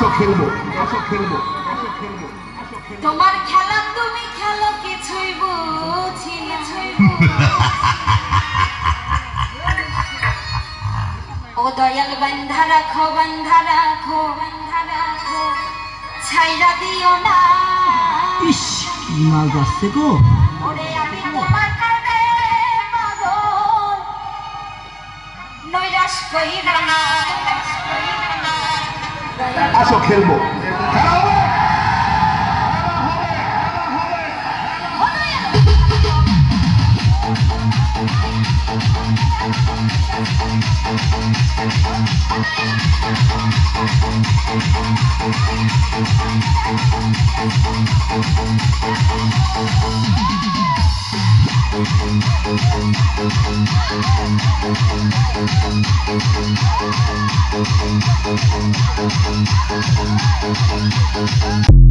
আসো খেলবো। তোমার খেলা তুমি খেলো কিছুই বুঝি না। ও দয়াল বান্ধা রাখো ছাইরা দিও না। ইস কি মাল যাচ্ছে গো। ওরে আমি তোমার প্রেমে পাগল, নৈরাশ কইরা না। আসো খেলবো। Thank you.